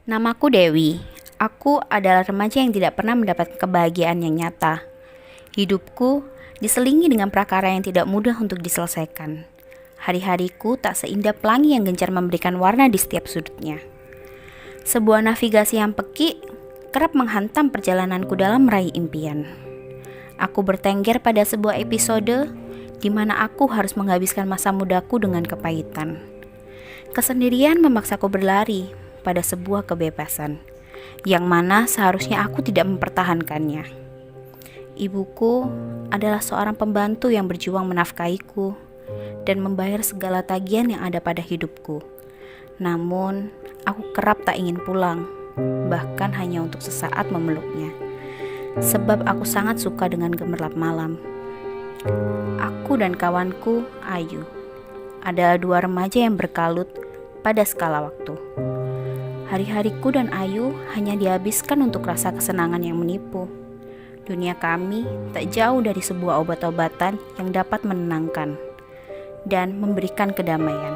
Namaku Dewi. Aku adalah remaja yang tidak pernah mendapatkan kebahagiaan yang nyata. Hidupku diselingi dengan prakara yang tidak mudah untuk diselesaikan. Hari-hariku tak seindah pelangi yang gencar memberikan warna di setiap sudutnya. Sebuah navigasi yang pekik kerap menghantam perjalananku dalam meraih impian. Aku bertengger pada sebuah episode di mana aku harus menghabiskan masa mudaku dengan kepahitan. Kesendirian memaksaku berlari pada sebuah kebebasan, yang mana seharusnya aku tidak mempertahankannya. Ibuku adalah seorang pembantu yang berjuang menafkahiku dan membayar segala tagihan yang ada pada hidupku. Namun, aku kerap tak ingin pulang, bahkan hanya untuk sesaat memeluknya. Sebab aku sangat suka dengan gemerlap malam. Aku dan kawanku, Ayu, adalah dua remaja yang berkalut pada skala waktu. Hari-hariku dan Ayu hanya dihabiskan untuk rasa kesenangan yang menipu. Dunia kami tak jauh dari sebuah obat-obatan yang dapat menenangkan dan memberikan kedamaian.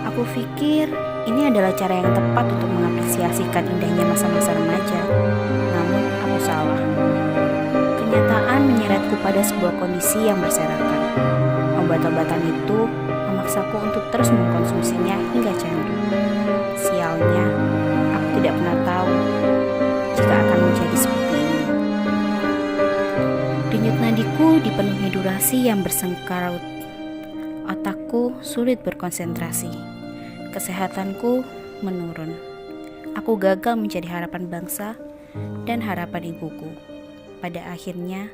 Aku pikir ini adalah cara yang tepat untuk mengapresiasikan indahnya masa-masa remaja. Namun aku salah. Kenyataan menyeretku pada sebuah kondisi yang berserakan. Obat-obatan itu memaksaku untuk terus mengkonsumsinya hingga candu. Sialnya, aku tidak pernah tahu jika akan menjadi seperti ini. Denyut nadiku dipenuhi durasi yang bersengkarut. Otakku sulit berkonsentrasi. Kesehatanku menurun. Aku gagal menjadi harapan bangsa dan harapan ibuku. Pada akhirnya,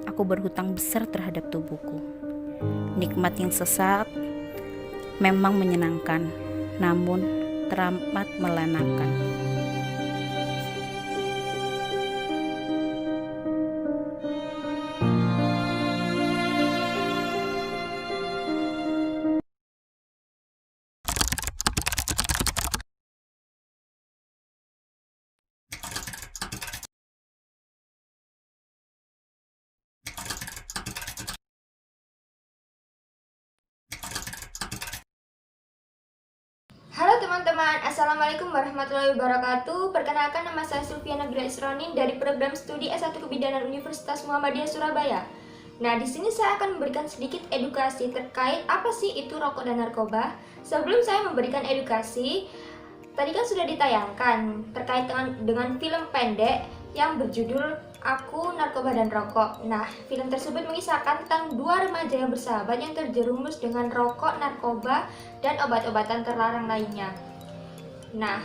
aku berhutang besar terhadap tubuhku. Nikmat yang sesaat memang menyenangkan, namun teramat melelahkan. Halo teman-teman, Assalamualaikum warahmatullahi wabarakatuh. Perkenalkan, nama saya Sulfiana Bila Isronin dari program studi S1 Kebidanan Universitas Muhammadiyah Surabaya. Nah, di sini saya akan memberikan sedikit edukasi terkait apa sih itu rokok dan narkoba. Sebelum saya memberikan edukasi, tadi kan sudah ditayangkan terkait dengan film pendek yang berjudul Aku, Narkoba dan Rokok. Nah, film tersebut mengisahkan tentang dua remaja yang bersahabat yang terjerumus dengan rokok, narkoba, dan obat-obatan terlarang lainnya. Nah,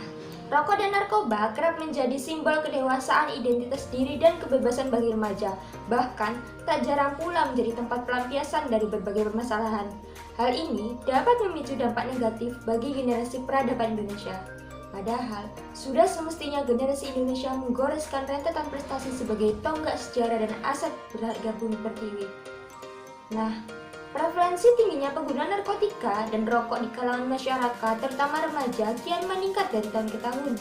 rokok dan narkoba kerap menjadi simbol kedewasaan, identitas diri, dan kebebasan bagi remaja. Bahkan, tak jarang pula menjadi tempat pelampiasan dari berbagai permasalahan. Hal ini dapat memicu dampak negatif bagi generasi peradaban Indonesia. Padahal, sudah semestinya generasi Indonesia menggoreskan rentetan prestasi sebagai tonggak sejarah dan aset berharga bumi pertiwi. Nah, prevalensi tingginya penggunaan narkotika dan rokok di kalangan masyarakat, terutama remaja, kian meningkat dari tahun ke tahun.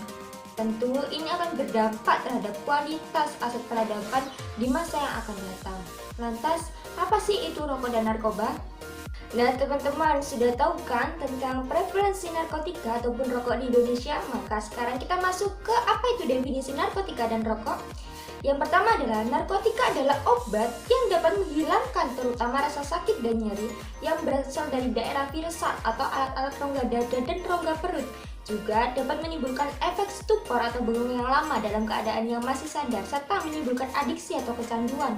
Tentu ini akan berdampak terhadap kualitas aset peradaban di masa yang akan datang. Lantas, apa sih itu rokok dan narkoba? Nah teman-teman, sudah tahu kan tentang prevalensi narkotika ataupun rokok di Indonesia? Maka sekarang kita masuk ke apa itu definisi narkotika dan rokok. Yang pertama adalah narkotika adalah obat yang dapat menghilangkan terutama rasa sakit dan nyeri yang berasal dari daerah virusal atau alat-alat rongga dada dan rongga perut. Juga dapat menimbulkan efek stupor atau bengong yang lama dalam keadaan yang masih sadar serta menimbulkan adiksi atau kecanduan.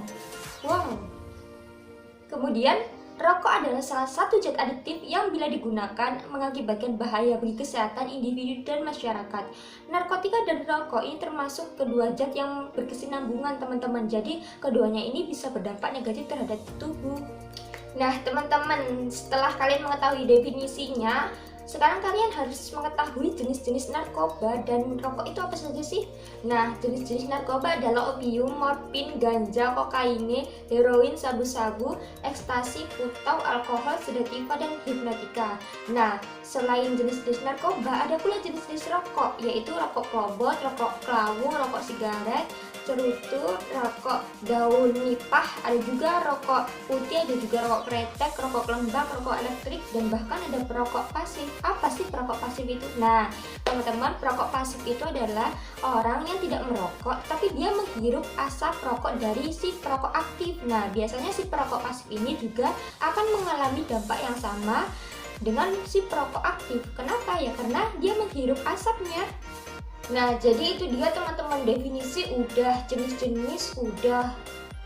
Wow. Kemudian, rokok adalah salah satu zat adiktif yang bila digunakan mengakibatkan bahaya bagi kesehatan individu dan masyarakat. Narkotika dan rokok ini termasuk kedua zat yang berkesinambungan teman-teman. Jadi keduanya ini bisa berdampak negatif terhadap tubuh. Nah teman-teman, setelah kalian mengetahui definisinya, sekarang kalian harus mengetahui jenis-jenis narkoba dan rokok itu apa saja sih? Nah, jenis-jenis narkoba adalah opium, morfin, ganja, kokaine, heroin, sabu-sabu, ekstasi, putau, alkohol, sedativa, dan hipnotika. Nah, selain jenis-jenis narkoba, ada pula jenis-jenis rokok, yaitu rokok klobot, rokok kelawung, rokok sigaret, cerutu, rokok daun nipah, ada juga rokok putih, ada juga rokok kretek, rokok lembab, rokok elektrik, dan bahkan ada perokok pasif. Apa sih perokok pasif itu? Nah, teman-teman, perokok pasif itu adalah orang yang tidak merokok tapi dia menghirup asap rokok dari si perokok aktif. Nah, biasanya si perokok pasif ini juga akan mengalami dampak yang sama dengan si perokok aktif. Kenapa ya? Karena dia menghirup asapnya. Nah, jadi itu dia teman-teman, definisi udah, jenis-jenis udah.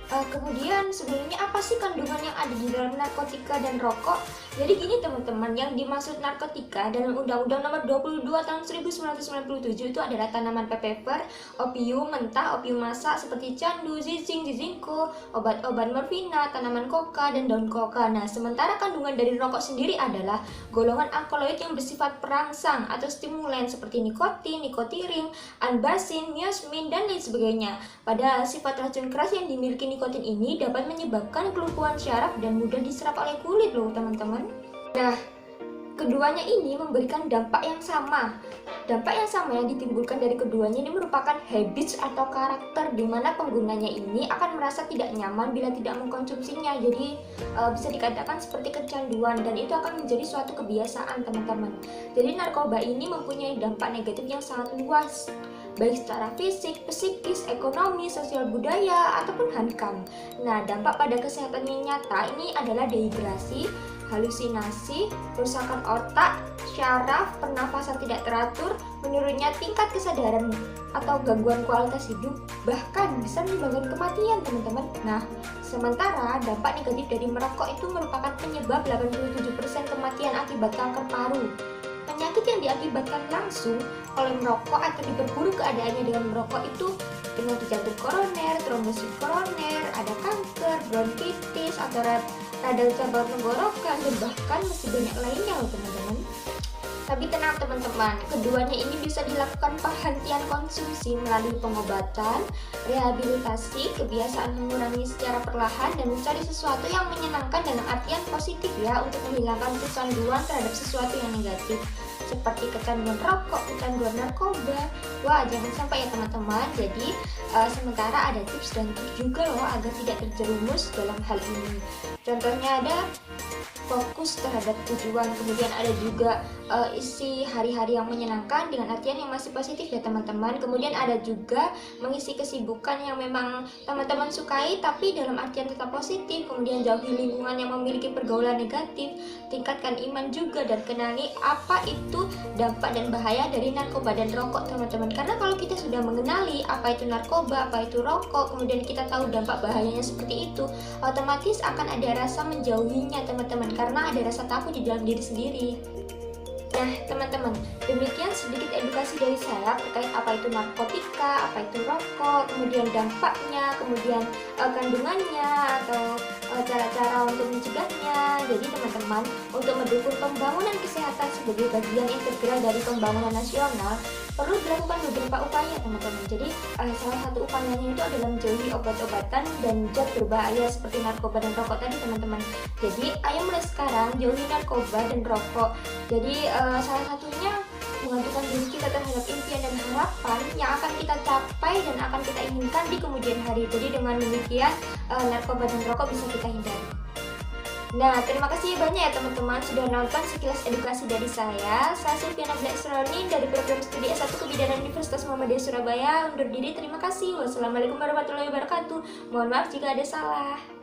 Kemudian sebenarnya apa sih kandungan yang ada di dalam narkotika dan rokok? Jadi gini teman-teman, yang dimaksud narkotika dalam Undang-Undang Nomor 22 Tahun 1997 itu adalah tanaman pepper, opium mentah, opium masak seperti candu, zizing, zizingko, obat-obat morfina, tanaman koka, dan daun koka. Nah, sementara kandungan dari rokok sendiri adalah golongan alkaloid yang bersifat perangsang atau stimulan seperti nikotin, nikotiring, anbasin, miosmin, dan lain sebagainya. Padahal sifat racun keras yang dimiliki nikotin ini dapat menyebabkan kelumpuhan syaraf dan mudah diserap oleh kulit loh teman-teman. Nah, keduanya ini memberikan dampak yang sama. Dampak yang sama yang ditimbulkan dari keduanya ini merupakan habits atau karakter, di mana penggunanya ini akan merasa tidak nyaman bila tidak mengkonsumsinya. Jadi bisa dikatakan seperti kecanduan, dan itu akan menjadi suatu kebiasaan teman-teman. Jadi narkoba ini mempunyai dampak negatif yang sangat luas, baik secara fisik, psikis, ekonomi, sosial budaya, ataupun hankam. Nah, dampak pada kesehatan yang nyata ini adalah dehidrasi, halusinasi, kerusakan otak, syaraf, pernafasan tidak teratur, menurunnya tingkat kesadaran atau gangguan kualitas hidup, bahkan bisa menyebabkan kematian teman-teman. Nah, sementara dampak negatif dari merokok itu merupakan penyebab 87% kematian akibat kanker paru. Penyakit yang diakibatkan langsung oleh merokok atau diperburuk keadaannya dengan merokok itu penyakit jantung koroner, trombosit koroner, ada kanker, bronkitis, atau radang cabang tenggorokan, dan bahkan masih banyak lainnya loh teman-teman. Tapi tenang teman-teman, keduanya ini bisa dilakukan penghentian konsumsi melalui pengobatan, rehabilitasi, kebiasaan mengurangi secara perlahan, dan mencari sesuatu yang menyenangkan dalam artian positif ya, untuk menghilangkan kecanduan terhadap sesuatu yang negatif seperti kecanduan rokok, kecanduan narkoba. Wah, jangan sampai ya teman-teman. Jadi sementara ada tips dan trik juga loh agar tidak terjerumus dalam hal ini. Contohnya ada fokus terhadap tujuan, kemudian ada juga isi hari-hari yang menyenangkan dengan artian yang masih positif ya teman-teman. Kemudian ada juga mengisi kesibukan yang memang teman-teman sukai tapi dalam artian tetap positif. Kemudian jauhi lingkungan yang memiliki pergaulan negatif, tingkatkan iman juga, dan kenali apa itu dampak dan bahaya dari narkoba dan rokok teman-teman. Karena kalau kita sudah mengenali apa itu narkoba, apa itu rokok, kemudian kita tahu dampak bahayanya seperti itu, otomatis akan ada rasa menjauhinya teman-teman, karena ada rasa takut di dalam diri sendiri. Nah teman-teman, demikian sedikit edukasi dari saya terkait apa itu narkotika, apa itu rokok, kemudian dampaknya, kemudian kandungannya, atau cara-cara untuk mencegahnya. Jadi teman-teman, untuk mendukung pembangunan kesehatan sebagai bagian integral dari pembangunan nasional, perlu dilakukan beberapa upaya teman-teman. Jadi salah satu upayanya itu adalah menjauhi obat-obatan dan zat berbahaya seperti narkoba dan rokok tadi teman-teman. Jadi ayo mulai sekarang jauhi narkoba dan rokok. Jadi salah satunya mengantukkan diri kita terhadap impian dan harapan yang akan kita capai dan akan kita inginkan di kemudian hari. Jadi dengan demikian narkoba dan rokok bisa kita hindari. Nah, terima kasih banyak ya teman-teman sudah nonton sekilas edukasi dari saya. Saya Sulfiana Blacksronin dari program studi S1 Kebidanan Universitas Muhammadiyah Surabaya. Undur diri, terima kasih. Wassalamualaikum warahmatullahi wabarakatuh. Mohon maaf jika ada salah.